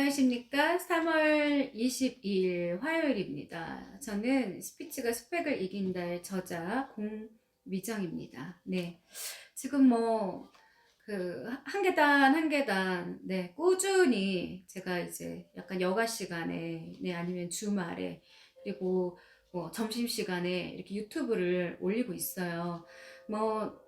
안녕하십니까? 3월 22일 화요일입니다. 저는 스피치가 스펙을 이긴다의 저자 공미정입니다. 네. 지금 한 계단 한 계단, 네, 꾸준히 제가 이제 약간 여가 시간에, 네, 아니면 주말에, 그리고 점심시간에 이렇게 유튜브를 올리고 있어요. 뭐,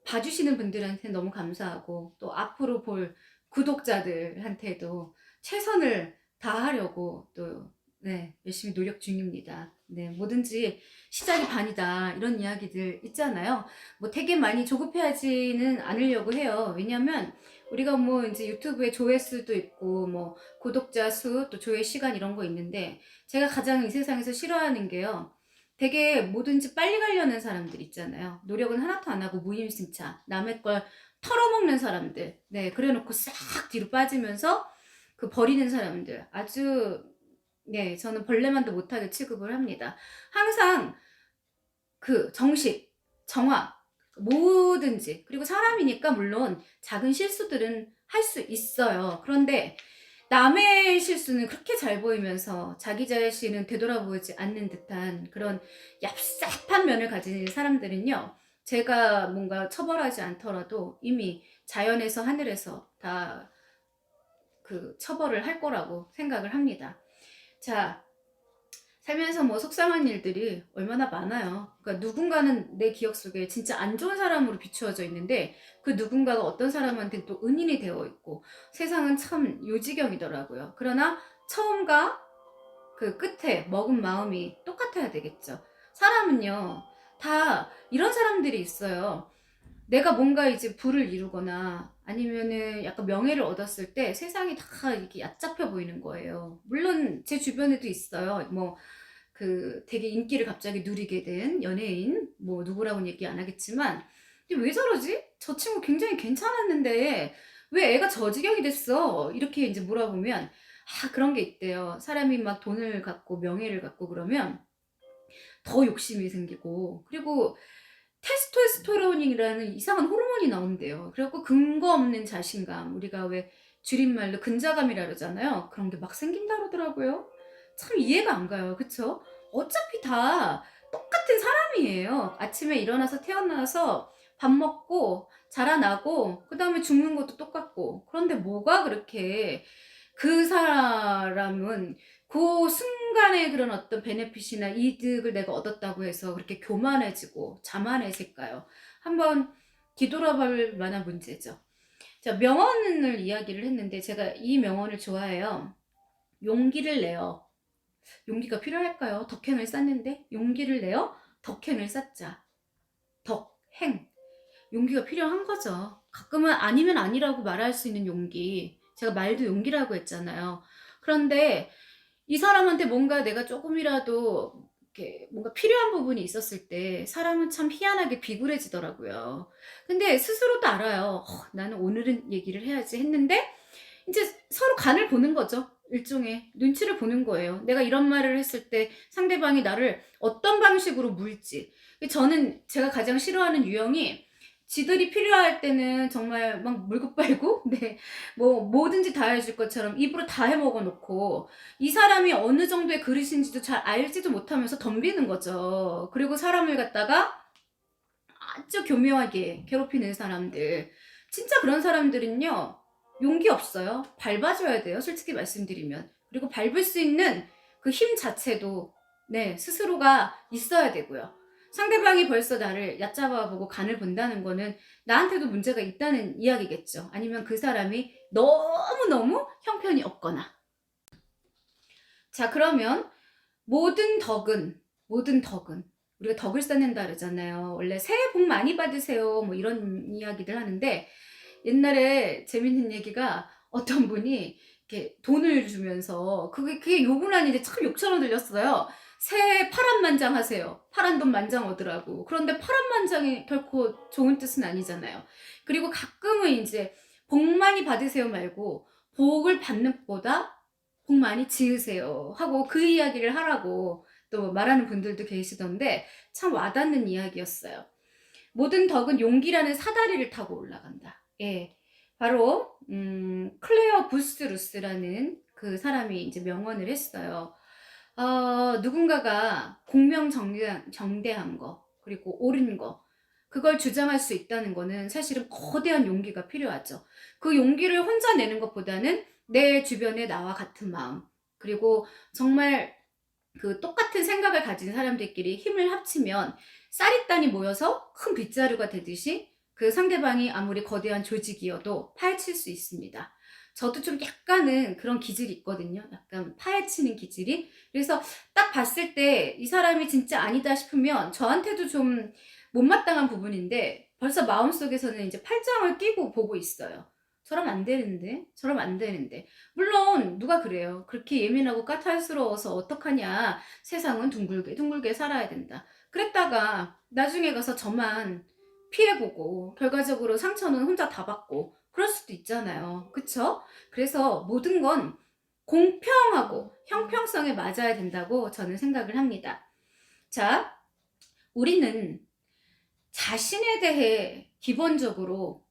봐주시는 분들한테 너무 감사하고, 또 앞으로 볼 구독자들한테도 최선을 다하려고 또, 네, 열심히 노력 중입니다. 네, 뭐든지 시작이 반이다. 이런 이야기들 있잖아요. 뭐 되게 많이 조급해하지는 않으려고 해요. 왜냐면 우리가 뭐 이제 유튜브에 조회수도 있고, 뭐 구독자 수, 또 조회 시간 이런 거 있는데, 제가 가장 이 세상에서 싫어하는 게요. 되게 뭐든지 빨리 가려는 사람들 있잖아요. 노력은 하나도 안 하고 무임승차. 남의 걸 털어먹는 사람들. 네, 그래 놓고 싹 뒤로 빠지면서 그 버리는 사람들. 아주, 네, 저는 벌레만도 못하게 취급을 합니다. 항상 그 정식, 정확, 뭐든지. 그리고 사람이니까 물론 작은 실수들은 할 수 있어요. 그런데 남의 실수는 그렇게 잘 보이면서 자기 자신은 되돌아보지 않는 듯한 그런 얍삽한 면을 가진 사람들은요, 제가 뭔가 처벌하지 않더라도 이미 자연에서 하늘에서 다 그 처벌을 할 거라고 생각을 합니다. 자, 살면서 뭐 속상한 일들이 얼마나 많아요. 그러니까 누군가는 내 기억 속에 진짜 안 좋은 사람으로 비추어져 있는데, 그 누군가가 어떤 사람한테 또 은인이 되어 있고, 세상은 참 요지경이더라고요. 그러나 처음과 그 끝에 먹은 마음이 똑같아야 되겠죠. 사람은요, 다 이런 사람들이 있어요. 내가 뭔가 이제 부를 이루거나 아니면은 약간 명예를 얻었을 때 세상이 다 이렇게 얕잡혀 보이는 거예요. 물론 제 주변에도 있어요. 뭐 되게 인기를 갑자기 누리게 된 연예인, 뭐 누구라고는 얘기 안 하겠지만, 근데 왜 저러지? 저 친구 굉장히 괜찮았는데 왜 애가 저 지경이 됐어? 이렇게 이제 물어보면, 그런 게 있대요. 사람이 막 돈을 갖고 명예를 갖고 그러면 더 욕심이 생기고, 그리고 테스토스테론이라는 이상한 호르몬이 나온대요. 그래갖고 근거 없는 자신감, 우리가 왜 줄임말로 근자감이라 그러잖아요. 그런 게 막 생긴다 그러더라고요. 참 이해가 안 가요. 그쵸? 어차피 다 똑같은 사람이에요. 아침에 일어나서 태어나서 밥 먹고 자라나고 그 다음에 죽는 것도 똑같고. 그런데 뭐가 그렇게 그 사람은 그 순간에 그런 어떤 베네핏이나 이득을 내가 얻었다고 해서 그렇게 교만해지고 자만해질까요? 한번 뒤돌아볼 만한 문제죠. 자, 명언을 이야기를 했는데 제가 이 명언을 좋아해요. 용기를 내어. 용기가 필요할까요? 덕행을 쌓는데 용기를 내어 덕행을 쌓자. 덕행. 용기가 필요한 거죠. 가끔은 아니면 아니라고 말할 수 있는 용기. 제가 말도 용기라고 했잖아요. 그런데 이 사람한테 뭔가 내가 조금이라도 이렇게 뭔가 필요한 부분이 있었을 때 사람은 참 희한하게 비굴해지더라고요. 근데 스스로도 알아요. 나는 오늘은 얘기를 해야지 했는데 이제 서로 간을 보는 거죠. 일종의 눈치를 보는 거예요. 내가 이런 말을 했을 때 상대방이 나를 어떤 방식으로 물지. 저는 제가 가장 싫어하는 유형이, 지들이 필요할 때는 정말 막 물고 빨고, 네, 뭐 뭐든지 다 해줄 것처럼 입으로 다 해먹어 놓고, 이 사람이 어느 정도의 그릇인지도 잘 알지도 못하면서 덤비는 거죠. 그리고 사람을 갖다가 아주 교묘하게 괴롭히는 사람들, 진짜 그런 사람들은요, 용기 없어요. 밟아줘야 돼요, 솔직히 말씀드리면. 그리고 밟을 수 있는 그 힘 자체도, 네, 스스로가 있어야 되고요. 상대방이 벌써 나를 얕잡아보고 간을 본다는 거는 나한테도 문제가 있다는 이야기겠죠. 아니면 그 사람이 너무너무 형편이 없거나. 자, 그러면 모든 덕은 우리가 덕을 쌓는다 그러잖아요. 원래 새해 복 많이 받으세요, 뭐 이런 이야기들 하는데, 옛날에 재밌는 얘기가, 어떤 분이 이렇게 돈을 주면서, 그게 욕은 아닌데 참 욕처럼 들렸어요. 새해 파란만장하세요. 파란 돈 만장 얻으라고. 그런데 파란만장이 결코 좋은 뜻은 아니잖아요. 그리고 가끔은 이제 복 많이 받으세요 말고 복을 받는 것보다 복 많이 지으세요 하고 그 이야기를 하라고 또 말하는 분들도 계시던데, 참 와닿는 이야기였어요. 모든 덕은 용기라는 사다리를 타고 올라간다. 예, 바로 클레어 부스루스라는 그 사람이 이제 명언을 했어요. 누군가가 공명정대한 거, 그리고 옳은 거, 그걸 주장할 수 있다는 거는 사실은 거대한 용기가 필요하죠. 그 용기를 혼자 내는 것보다는 내 주변에 나와 같은 마음, 그리고 정말 그 똑같은 생각을 가진 사람들끼리 힘을 합치면 쌀이단이 모여서 큰 빗자루가 되듯이 그 상대방이 아무리 거대한 조직이어도 파헤칠 수 있습니다. 저도 좀 약간은 그런 기질이 있거든요. 약간 파헤치는 기질이. 그래서 딱 봤을 때 이 사람이 진짜 아니다 싶으면 저한테도 좀 못마땅한 부분인데 벌써 마음속에서는 이제 팔짱을 끼고 보고 있어요. 저러면 안 되는데, 저러면 안 되는데. 물론 누가 그래요. 그렇게 예민하고 까탈스러워서 어떡하냐. 세상은 둥글게 둥글게 살아야 된다. 그랬다가 나중에 가서 저만 피해보고 결과적으로 상처는 혼자 다 받고 그럴 수도 있잖아요. 그쵸? 그래서 모든 건 공평하고 형평성에 맞아야 된다고 저는 생각을 합니다. 자, 우리는 자신에 대해 기본적으로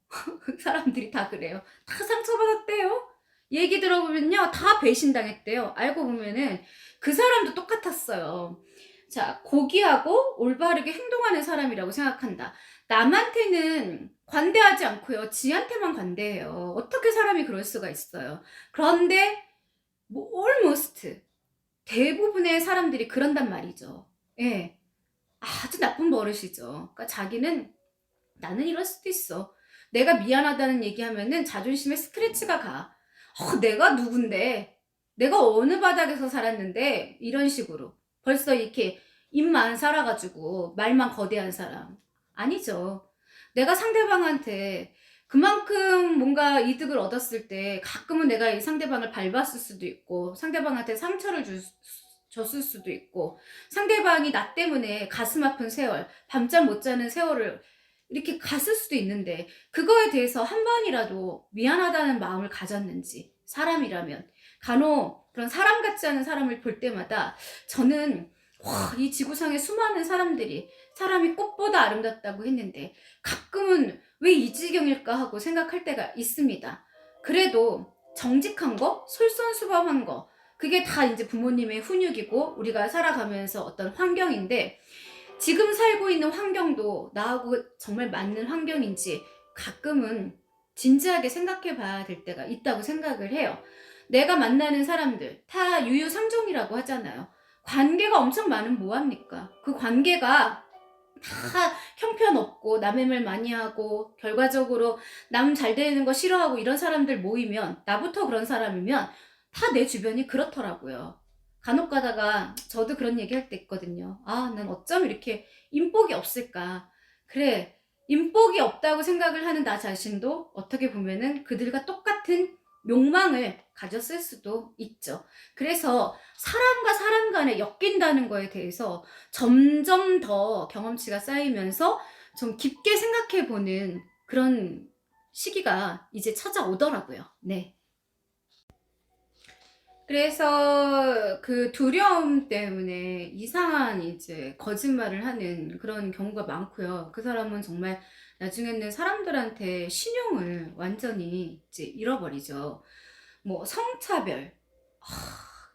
사람들이 다 그래요. 다 상처받았대요. 얘기 들어보면요, 다 배신당했대요. 알고 보면은 그 사람도 똑같았어요. 자, 고귀하고 올바르게 행동하는 사람이라고 생각한다. 남한테는 관대하지 않고요, 지한테만 관대해요. 어떻게 사람이 그럴 수가 있어요. 그런데 뭐 almost 대부분의 사람들이 그런단 말이죠. 예, 아주 나쁜 버릇이죠. 그러니까 자기는 나는 이럴 수도 있어. 내가 미안하다는 얘기하면은 자존심에 스크래치가 가. 내가 누군데? 내가 어느 바닥에서 살았는데? 이런 식으로. 벌써 이렇게 입만 살아가지고 말만 거대한 사람. 아니죠. 내가 상대방한테 그만큼 뭔가 이득을 얻었을 때 가끔은 내가 이 상대방을 밟았을 수도 있고 상대방한테 상처를 줬을 수도 있고 상대방이 나 때문에 가슴 아픈 세월, 밤잠 못 자는 세월을 이렇게 갔을 수도 있는데 그거에 대해서 한 번이라도 미안하다는 마음을 가졌는지 사람이라면 간혹 그런 사람 같지 않은 사람을 볼 때마다 저는 이 지구상의 수많은 사람들이 사람이 꽃보다 아름답다고 했는데 가끔은 왜 이 지경일까 하고 생각할 때가 있습니다. 그래도 정직한 거, 솔선수범한 거 그게 다 이제 부모님의 훈육이고 우리가 살아가면서 어떤 환경인데 지금 살고 있는 환경도 나하고 정말 맞는 환경인지 가끔은 진지하게 생각해 봐야 될 때가 있다고 생각을 해요. 내가 만나는 사람들 다 유유상종이라고 하잖아요. 관계가 엄청 많으면 뭐합니까? 그 관계가 다 형편없고 남의 말 많이 하고 결과적으로 남 잘 되는 거 싫어하고 이런 사람들 모이면 나부터 그런 사람이면 다 내 주변이 그렇더라고요. 간혹 가다가 저도 그런 얘기 할 때 있거든요. 난 어쩜 이렇게 인복이 없을까. 그래, 인복이 없다고 생각을 하는 나 자신도 어떻게 보면은 그들과 똑같은 욕망을 가졌을 수도 있죠. 그래서 사람과 사람 간에 엮인다는 거에 대해서 점점 더 경험치가 쌓이면서 좀 깊게 생각해 보는 그런 시기가 이제 찾아오더라고요. 네. 그래서 그 두려움 때문에 이상한 이제 거짓말을 하는 그런 경우가 많고요. 그 사람은 정말 나중에는 사람들한테 신용을 완전히 이제 잃어버리죠. 뭐 성차별.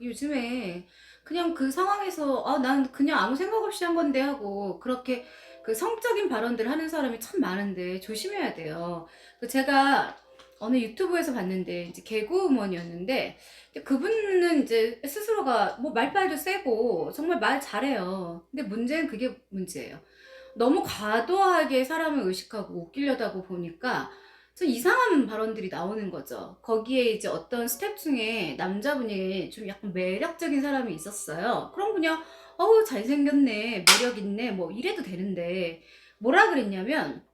요즘에 그냥 그 상황에서 난 그냥 아무 생각 없이 한 건데 하고 그렇게 그 성적인 발언들 하는 사람이 참 많은데 조심해야 돼요. 제가 어느 유튜브에서 봤는데 이제 개그우먼이었는데 그분은 이제 스스로가 뭐 말빨도 세고 정말 말 잘해요. 근데 문제는 그게 문제예요. 너무 과도하게 사람을 의식하고 웃기려다고 보니까 좀 이상한 발언들이 나오는 거죠. 거기에 이제 어떤 스텝 중에 남자분이 좀 약간 매력적인 사람이 있었어요. 그럼 그냥 어우 잘생겼네, 매력 있네, 뭐 이래도 되는데 뭐라 그랬냐면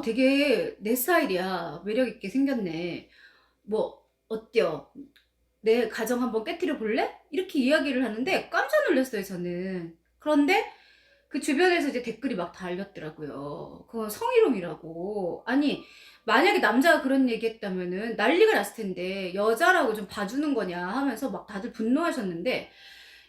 되게 내 스타일이야, 매력 있게 생겼네, 뭐 어때요? 내 가정 한번 깨뜨려 볼래? 이렇게 이야기를 하는데 깜짝 놀랐어요, 저는. 그런데 그 주변에서 이제 댓글이 막 달렸더라고요. 그건 성희롱이라고. 아니, 만약에 남자가 그런 얘기 했다면은 난리가 났을 텐데, 여자라고 좀 봐주는 거냐 하면서 막 다들 분노하셨는데,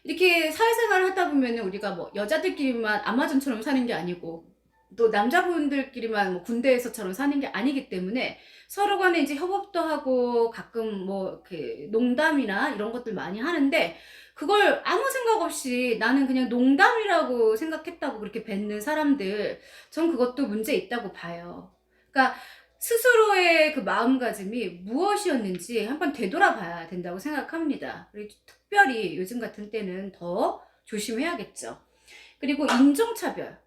이렇게 사회생활을 하다 보면은 우리가 뭐 여자들끼리만 아마존처럼 사는 게 아니고, 또 남자분들끼리만 뭐 군대에서처럼 사는 게 아니기 때문에 서로 간에 이제 협업도 하고 가끔 뭐 이렇게 농담이나 이런 것들 많이 하는데 그걸 아무 생각 없이 나는 그냥 농담이라고 생각했다고 그렇게 뱉는 사람들, 전 그것도 문제 있다고 봐요. 그러니까 스스로의 그 마음가짐이 무엇이었는지 한번 되돌아봐야 된다고 생각합니다. 그리고 특별히 요즘 같은 때는 더 조심해야겠죠. 그리고 인종차별.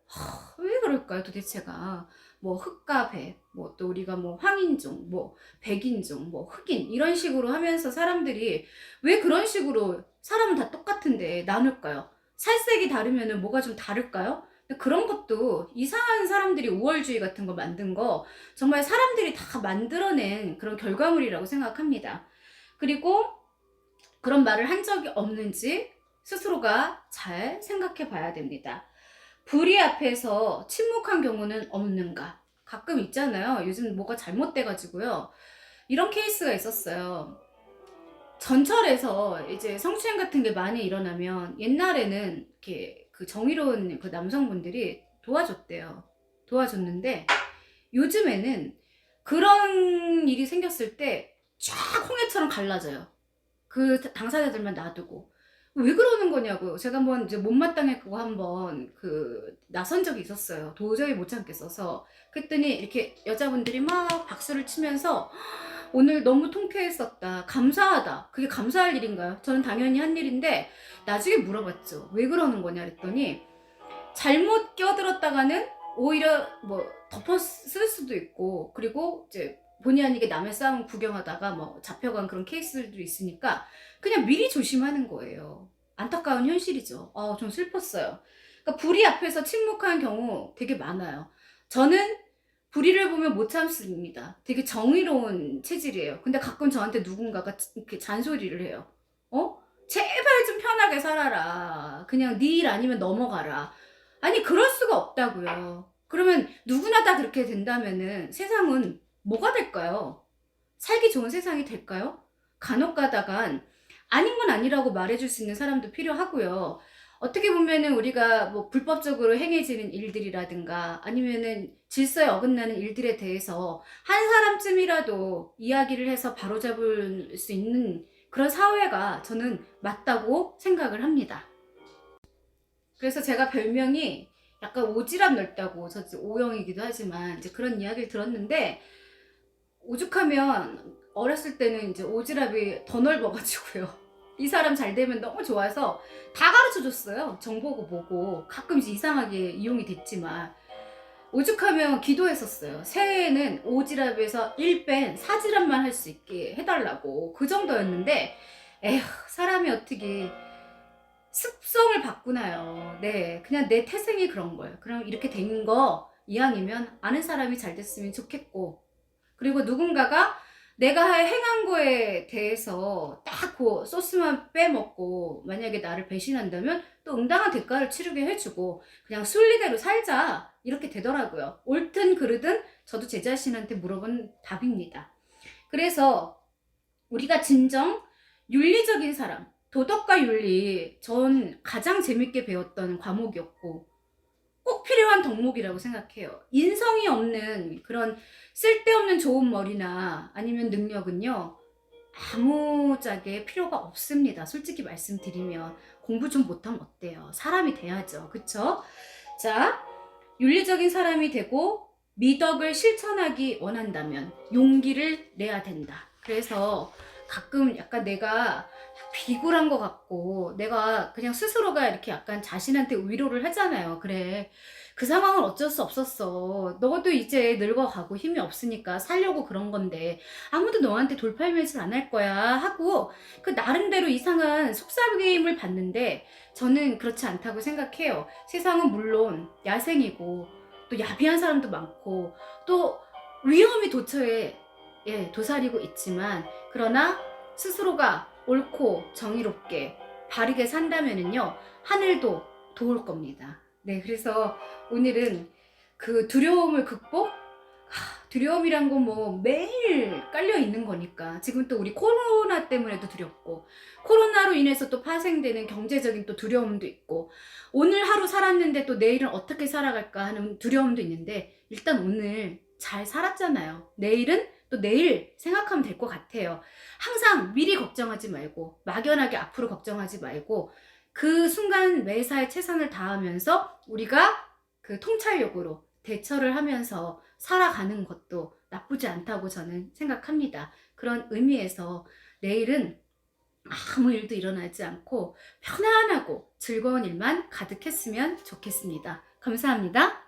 왜 그럴까요, 도대체가? 뭐 흑과 백, 뭐 또 우리가 뭐 황인종, 뭐 백인종, 뭐 흑인 이런 식으로 하면서 사람들이 왜 그런 식으로 사람은 다 똑같은데 나눌까요? 살색이 다르면은 뭐가 좀 다를까요? 그런 것도 이상한 사람들이 우월주의 같은 거 만든 거 정말 사람들이 다 만들어낸 그런 결과물이라고 생각합니다. 그리고 그런 말을 한 적이 없는지 스스로가 잘 생각해 봐야 됩니다. 불의 앞에서 침묵한 경우는 없는가? 가끔 있잖아요. 요즘 뭐가 잘못돼가지고요. 이런 케이스가 있었어요. 전철에서 이제 성추행 같은 게 많이 일어나면 옛날에는 이렇게 그 정의로운 그 남성분들이 도와줬대요. 도와줬는데 요즘에는 그런 일이 생겼을 때 쫙 홍해처럼 갈라져요. 그 당사자들만 놔두고. 왜 그러는 거냐고요. 제가 한번 이제 못마땅했고 한번 그 나선 적이 있었어요. 도저히 못 참겠어서. 그랬더니 이렇게 여자분들이 막 박수를 치면서 오늘 너무 통쾌했었다. 감사하다. 그게 감사할 일인가요? 저는 당연히 한 일인데 나중에 물어봤죠. 왜 그러는 거냐 그랬더니 잘못 끼어들었다가는 오히려 뭐 덮어 쓸 수도 있고 그리고 이제 본의 아니게 남의 싸움 구경하다가 뭐 잡혀간 그런 케이스들도 있으니까 그냥 미리 조심하는 거예요. 안타까운 현실이죠. 좀 슬펐어요. 그러니까 불의 앞에서 침묵한 경우 되게 많아요. 저는 불의를 보면 못 참습니다. 되게 정의로운 체질이에요. 근데 가끔 저한테 누군가가 이렇게 잔소리를 해요. 제발 좀 편하게 살아라. 그냥 네 일 아니면 넘어가라. 아니 그럴 수가 없다고요. 그러면 누구나 다 그렇게 된다면은 세상은 뭐가 될까요? 살기 좋은 세상이 될까요? 간혹 가다간 아닌 건 아니라고 말해줄 수 있는 사람도 필요하고요. 어떻게 보면은 우리가 뭐 불법적으로 행해지는 일들이라든가 아니면은 질서에 어긋나는 일들에 대해서 한 사람쯤이라도 이야기를 해서 바로잡을 수 있는 그런 사회가 저는 맞다고 생각을 합니다. 그래서 제가 별명이 약간 오지랖 넓다고, 저 O형이기도 하지만 이제 그런 이야기를 들었는데 오죽하면 어렸을 때는 이제 오지랖이 더 넓어가지고요. 이 사람 잘 되면 너무 좋아서 다 가르쳐 줬어요. 정보고 뭐고. 가끔 이상하게 이용이 됐지만 오죽하면 기도했었어요. 새해에는 오지랖에서 1뺀 사지랖만 할 수 있게 해달라고. 그 정도였는데 에휴, 사람이 어떻게 습성을 바꾸나요. 네, 그냥 내 태생이 그런 거예요. 그럼 이렇게 된 거 이왕이면 아는 사람이 잘 됐으면 좋겠고, 그리고 누군가가 내가 행한 거에 대해서 딱 그 소스만 빼먹고 만약에 나를 배신한다면 또 응당한 대가를 치르게 해주고 그냥 순리대로 살자 이렇게 되더라고요. 옳든 그르든 저도 제 자신한테 물어본 답입니다. 그래서 우리가 진정 윤리적인 사람, 도덕과 윤리, 전 가장 재밌게 배웠던 과목이었고 꼭 필요한 덕목이라고 생각해요. 인성이 없는 그런 쓸데없는 좋은 머리나 아니면 능력은요, 아무짝에 필요가 없습니다. 솔직히 말씀드리면 공부 좀 못하면 어때요? 사람이 돼야죠. 그쵸? 자, 윤리적인 사람이 되고 미덕을 실천하기 원한다면 용기를 내야 된다. 그래서 가끔 약간 내가 비굴한 것 같고 내가 그냥 스스로가 이렇게 약간 자신한테 위로를 하잖아요. 그래, 그 상황은 어쩔 수 없었어. 너도 이제 늙어가고 힘이 없으니까 살려고 그런 건데 아무도 너한테 돌팔매질 안 할 거야 하고 그 나름대로 이상한 속삭임을 받는데 저는 그렇지 않다고 생각해요. 세상은 물론 야생이고 또 야비한 사람도 많고 또 위험이 도처에 도사리고 있지만 그러나 스스로가 옳고 정의롭게 바르게 산다면은요 하늘도 도울 겁니다. 네, 그래서 오늘은 그 두려움을 극복, 두려움이란 건 뭐 매일 깔려 있는 거니까. 지금 또 우리 코로나 때문에도 두렵고, 코로나로 인해서 또 파생되는 경제적인 또 두려움도 있고, 오늘 하루 살았는데 또 내일은 어떻게 살아갈까 하는 두려움도 있는데, 일단 오늘 잘 살았잖아요. 내일은 또 내일 생각하면 될 것 같아요. 항상 미리 걱정하지 말고, 막연하게 앞으로 걱정하지 말고, 그 순간 매사에 최선을 다하면서 우리가 그 통찰력으로 대처를 하면서 살아가는 것도 나쁘지 않다고 저는 생각합니다. 그런 의미에서 내일은 아무 일도 일어나지 않고 편안하고 즐거운 일만 가득했으면 좋겠습니다. 감사합니다.